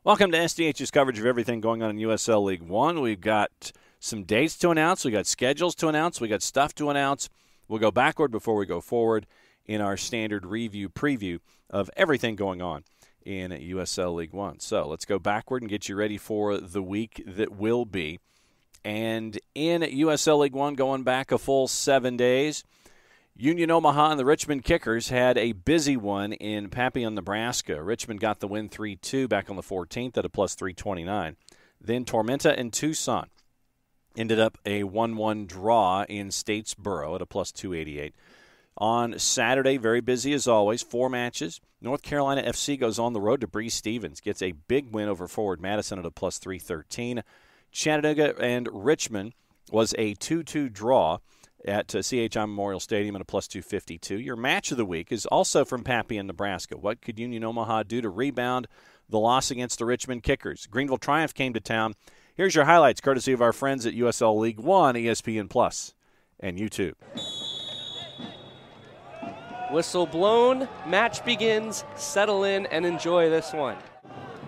Welcome to SDH's coverage of everything going on in USL League One. We've got some dates to announce. We've got schedules to announce. We've got stuff to announce. We'll go backward before we go forward in our standard review preview of everything going on in USL League One. So let's go backward and get you ready for the week that will be. And in USL League One, going back a full 7 days, Union Omaha and the Richmond Kickers had a busy one in Papillion, Nebraska. Richmond got the win 3-2 back on the 14th at a plus 329. Then Tormenta and Tucson ended up a 1-1 draw in Statesboro at a plus 288. On Saturday, very busy as always, 4 matches. North Carolina FC goes on the road to Bree Stevens, gets a big win over Forward Madison at a plus 313. Chattanooga and Richmond was a 2-2 draw at CHI Memorial Stadium at a plus 252. Your match of the week is also from Papillion, Nebraska. What could Union Omaha do to rebound the loss against the Richmond Kickers? Greenville Triumph came to town. Here's your highlights, courtesy of our friends at USL League One, ESPN Plus, and YouTube. Whistle blown, match begins, settle in, and enjoy this one.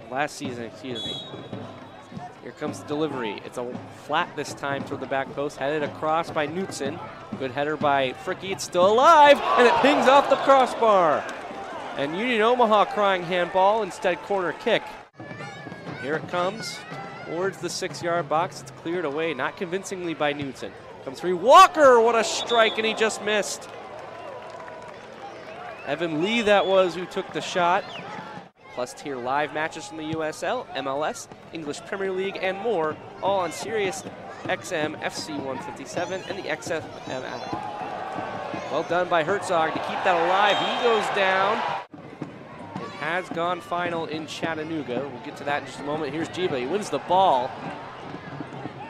Last season, excuse me. Here comes the delivery. It's a flat this time toward the back post, headed across by Knutson. Good header by Fricke. It's still alive, and it pings off the crossbar. And Union Omaha crying handball, instead corner kick. Here it comes towards the 6-yard box. It's cleared away, not convincingly by Knutson. Comes through Walker, what a strike, and he just missed. Evan Lee that was who took the shot. Plus tier live matches from the USL, MLS, English Premier League, and more, all on Sirius XM FC 157 and the XFM app. Well done by Herzog to keep that alive. He goes down. It has gone final in Chattanooga. We'll get to that in just a moment. Here's Jiba. He wins the ball.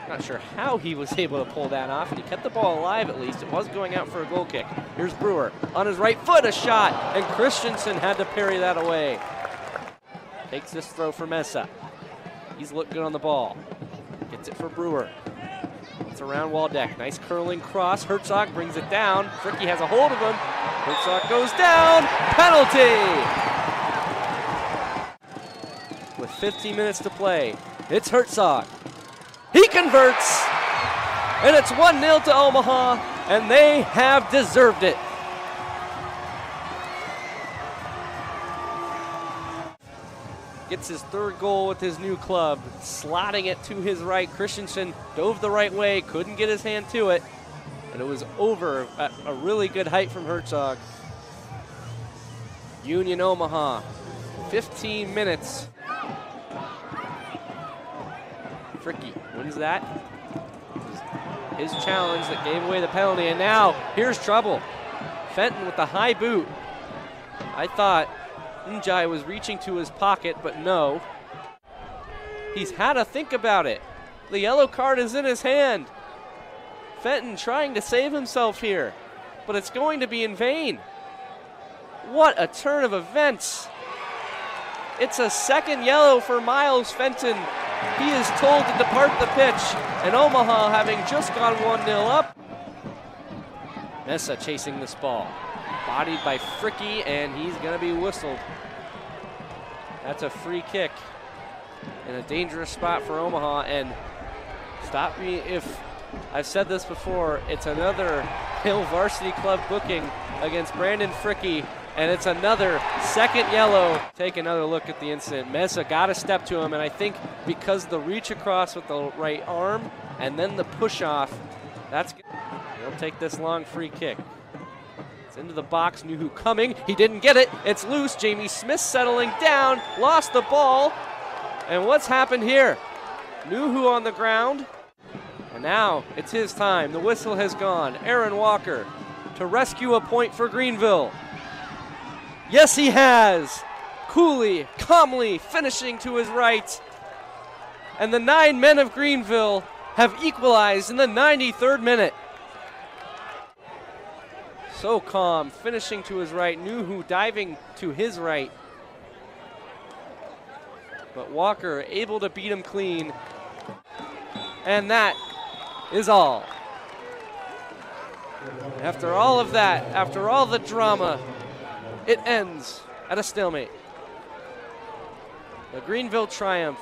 Not sure how he was able to pull that off, and he kept the ball alive at least. It was going out for a goal kick. Here's Brewer. On his right foot, a shot, and Christensen had to parry that away. Takes this throw for Mesa. He's looked good on the ball. Gets it for Brewer. It's around Waldeck. Nice curling cross. Herzog brings it down. Fricke has a hold of him. Herzog goes down. Penalty! With 15 minutes to play, it's Herzog. He converts! And it's 1-0 to Omaha, and they have deserved it. Gets his 3rd goal with his new club, slotting it to his right. Christensen dove the right way, couldn't get his hand to it, and it was over at a really good height from Herzog. Union Omaha, 15 minutes. Fricke wins that. His challenge that gave away the penalty, and now here's trouble. Fenton with the high boot. I thought Njai was reaching to his pocket, but no. He's had to think about it. The yellow card is in his hand. Fenton trying to save himself here, but it's going to be in vain. What a turn of events. It's a 2nd yellow for Miles Fenton. He is told to depart the pitch, and Omaha having just gone 1-0 up. Mesa chasing this ball. Bodied by Fricke, and he's going to be whistled. That's a free kick in a dangerous spot for Omaha, and stop me if I've said this before, it's another Hill Varsity Club booking against Brandon Fricke, and it's another 2nd yellow. Take another look at the incident. Mesa got a step to him, and I think because the reach across with the right arm and then the push off, that's good. He'll take this long free kick. It's into the box, Nuhu coming, he didn't get it, it's loose, Jamie Smith settling down, lost the ball, and what's happened here? Nuhu on the ground, and now it's his time, the whistle has gone. Aaron Walker to rescue a point for Greenville. Yes, he has, coolly, calmly finishing to his right, and the 9 men of Greenville have equalized in the 93rd minute. So calm, finishing to his right. Nuhu diving to his right. But Walker able to beat him clean. And that is all. After all of that, after all the drama, it ends at a stalemate. The Greenville Triumph.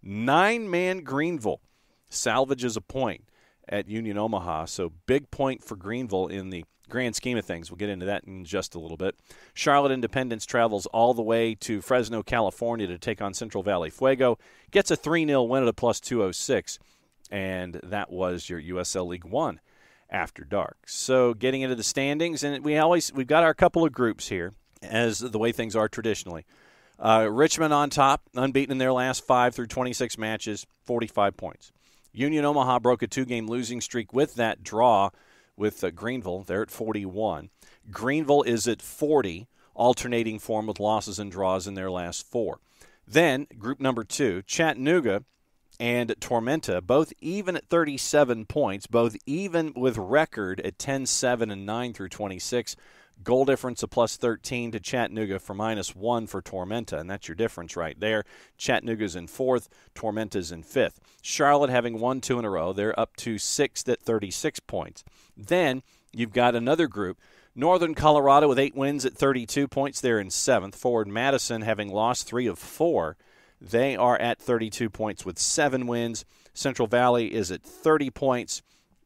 9-man Greenville salvages a point at Union Omaha. So big point for Greenville in the grand scheme of things. We'll get into that in just a little bit. Charlotte Independence travels all the way to Fresno, California to take on Central Valley Fuego. Gets a 3-0 win at a plus 206. And that was your USL League One after dark. So getting into the standings, and we've got our couple of groups here, as the way things are traditionally. Richmond on top, unbeaten in their last 5 through 26 matches, 45 points. Union Omaha broke a 2-game losing streak with that draw with Greenville. They're at 41. Greenville is at 40, alternating form with losses and draws in their last 4. Then, group number 2, Chattanooga and Tormenta, both even at 37 points, both even with record at 10-7 and 9 through 26. Goal difference of plus 13 to Chattanooga for minus 1 for Tormenta, and that's your difference right there. Chattanooga's in 4th, Tormenta's in 5th. Charlotte having won 2 in a row. They're up to 6th at 36 points. Then you've got another group. Northern Colorado with 8 wins at 32 points. They're in 7th. Forward Madison having lost 3 of 4. They are at 32 points with 7 wins. Central Valley is at 30 points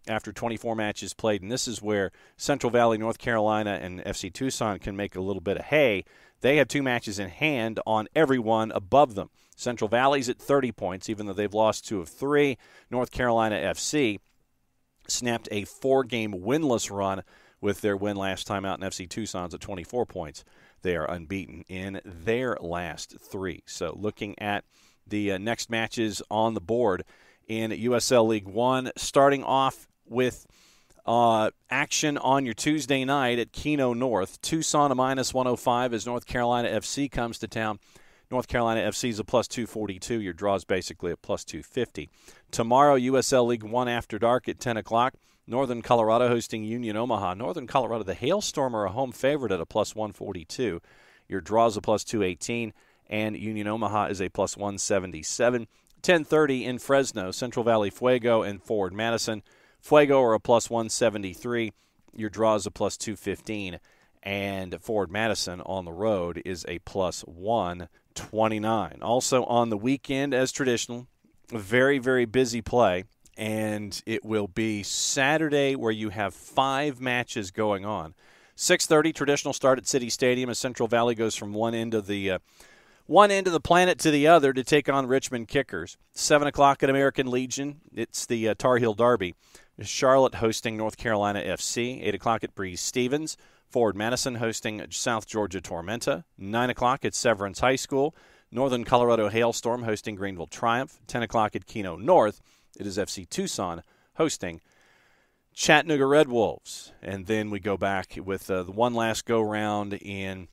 after 24 matches played, and this is where Central Valley, North Carolina, and FC Tucson can make a little bit of hay. They have 2 matches in hand on everyone above them. Central Valley's at 30 points, even though they've lost 2 of 3. North Carolina FC snapped a 4-game winless run with their win last time out, in FC Tucson's at 24 points. They are unbeaten in their last 3. So looking at the next matches on the board in USL League One, starting off with action on your Tuesday night at Keno North. Tucson a minus 105 as North Carolina FC comes to town. North Carolina FC is a plus 242. Your draw is basically a plus 250. Tomorrow, USL League One after dark at 10 o'clock. Northern Colorado hosting Union Omaha. Northern Colorado, the Hailstorm, are a home favorite at a plus 142. Your draw is a plus 218, and Union Omaha is a plus 177. 10:30 in Fresno, Central Valley Fuego and Forward Madison. Fuego are a plus 173. Your draw is a plus 215. And Forward Madison on the road is a plus 129. Also on the weekend, as traditional, a very, very busy play. And it will be Saturday where you have 5 matches going on. 6:30 traditional start at City Stadium as Central Valley goes from one end of the planet to the other to take on Richmond Kickers. 7 o'clock at American Legion. It's the Tar Heel Derby. Charlotte hosting North Carolina FC. 8 o'clock at Breeze Stevens. Forward Madison hosting South Georgia Tormenta. 9 o'clock at Severance High School. Northern Colorado Hailstorm hosting Greenville Triumph. 10 o'clock at Keno North. It is FC Tucson hosting Chattanooga Red Wolves. And then we go back with the one last go-round in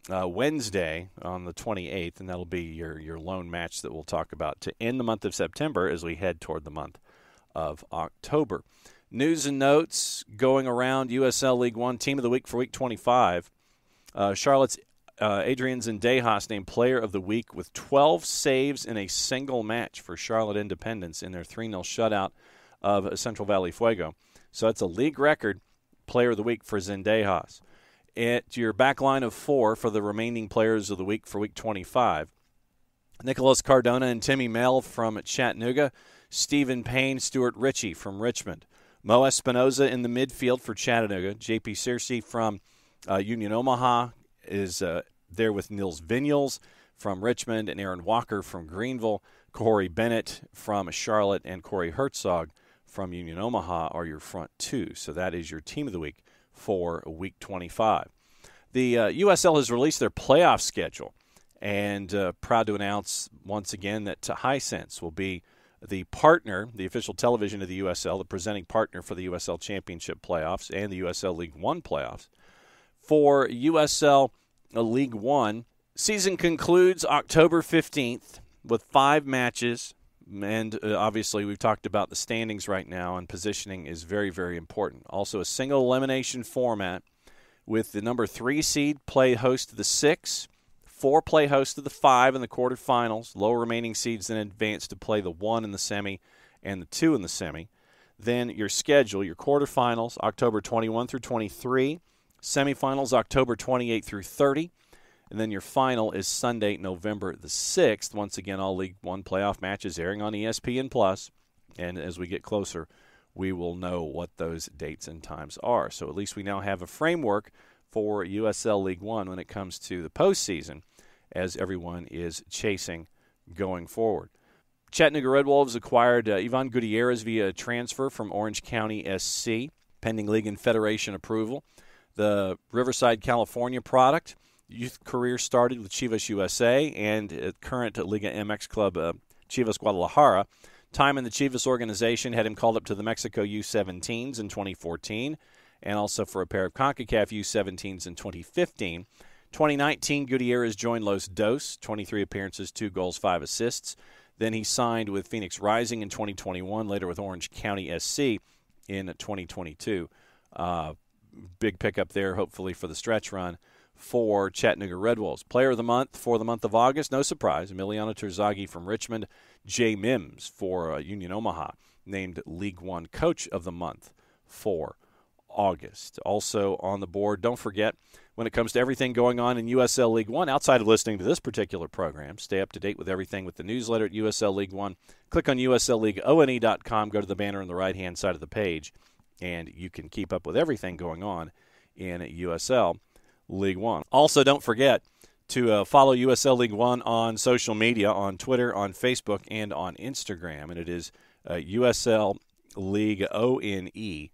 Wednesday on the 28th, and that'll be your lone match that we'll talk about to end the month of September as we head toward the month of October. News and notes going around USL League One Team of the Week for Week 25. Charlotte's Adrian Zendejas named Player of the Week with 12 saves in a single match for Charlotte Independence in their 3-0 shutout of Central Valley Fuego. So that's a league record Player of the Week for Zendejas. At your back line of 4 for the remaining Players of the Week for Week 25. Nicholas Cardona and Timmy Mel from Chattanooga. Stephen Payne, Stuart Ritchie from Richmond. Mo Espinoza in the midfield for Chattanooga. J.P. Searcy from Union Omaha is there with Nils Vinyals from Richmond and Aaron Walker from Greenville. Corey Bennett from Charlotte and Corey Herzog from Union Omaha are your front 2. So that is your Team of the Week for Week 25. The USL has released their playoff schedule, and proud to announce once again that Hisense will be the partner, the official television of the USL, the presenting partner for the USL Championship playoffs and the USL League One playoffs. For USL League One, season concludes October 15th with 5 matches. And obviously, we've talked about the standings right now, and positioning is very, very important. Also, a single elimination format with the number 3 seed play host to the 6, 4 play host to the 5 in the quarterfinals. Lower remaining seeds then advance to play the 1 in the semi and the 2 in the semi. Then your schedule, your quarterfinals, October 21 through 23, semifinals, October 28 through 30, And then your final is Sunday, November the 6th. Once again, all League One playoff matches airing on ESPN+. And as we get closer, we will know what those dates and times are. So at least we now have a framework for USL League One when it comes to the postseason, as everyone is chasing going forward. Chattanooga Red Wolves acquired Ivan Gutierrez via transfer from Orange County SC, pending league and federation approval. The Riverside, California product. Youth career started with Chivas USA and current Liga MX club Chivas Guadalajara. Time in the Chivas organization had him called up to the Mexico U17s in 2014 and also for a pair of CONCACAF U17s in 2015. 2019, Gutierrez joined Los Dos, 23 appearances, 2 goals, 5 assists. Then he signed with Phoenix Rising in 2021, later with Orange County SC in 2022. Big pickup there, hopefully, for the stretch run for Chattanooga Red Wolves. Player of the month for the month of August, no surprise, Emiliano Terzaghi from Richmond. Jay Mims for Union Omaha, named League One Coach of the Month for August. Also on the board, don't forget, when it comes to everything going on in USL League One, outside of listening to this particular program, stay up to date with everything with the newsletter at USL League One. Click on USLLeagueONE.com, go to the banner on the right-hand side of the page, and you can keep up with everything going on in USL League One. Also, don't forget to follow USL League One on social media, on Twitter, on Facebook, and on Instagram. And it is USL League ONE,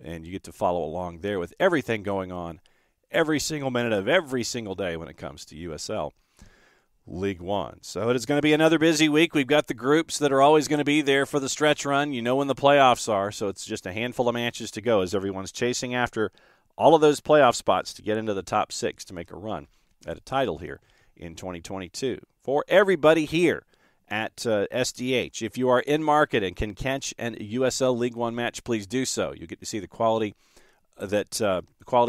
and you get to follow along there with everything going on every single minute of every single day when it comes to USL League One. So it is going to be another busy week. We've got the groups that are always going to be there for the stretch run. You know when the playoffs are, so it's just a handful of matches to go as everyone's chasing after all of those playoff spots to get into the top 6 to make a run at a title here in 2022. For everybody here at SDH, if you are in market and can catch an USL League One match, please do so. You get to see the quality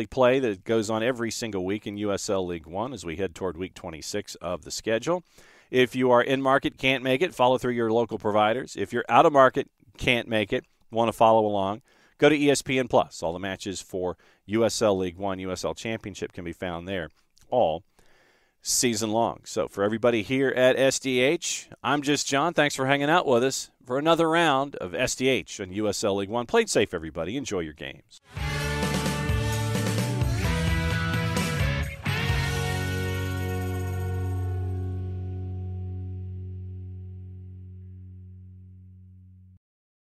play that goes on every single week in USL League One as we head toward week 26 of the schedule. If you are in market, can't make it, follow through your local providers. If you're out of market, can't make it, want to follow along, go to ESPN+. All the matches for USL League One, USL Championship can be found there all season long. So for everybody here at SDH, I'm just John. Thanks for hanging out with us for another round of SDH on USL League One. Play it safe, everybody. Enjoy your games.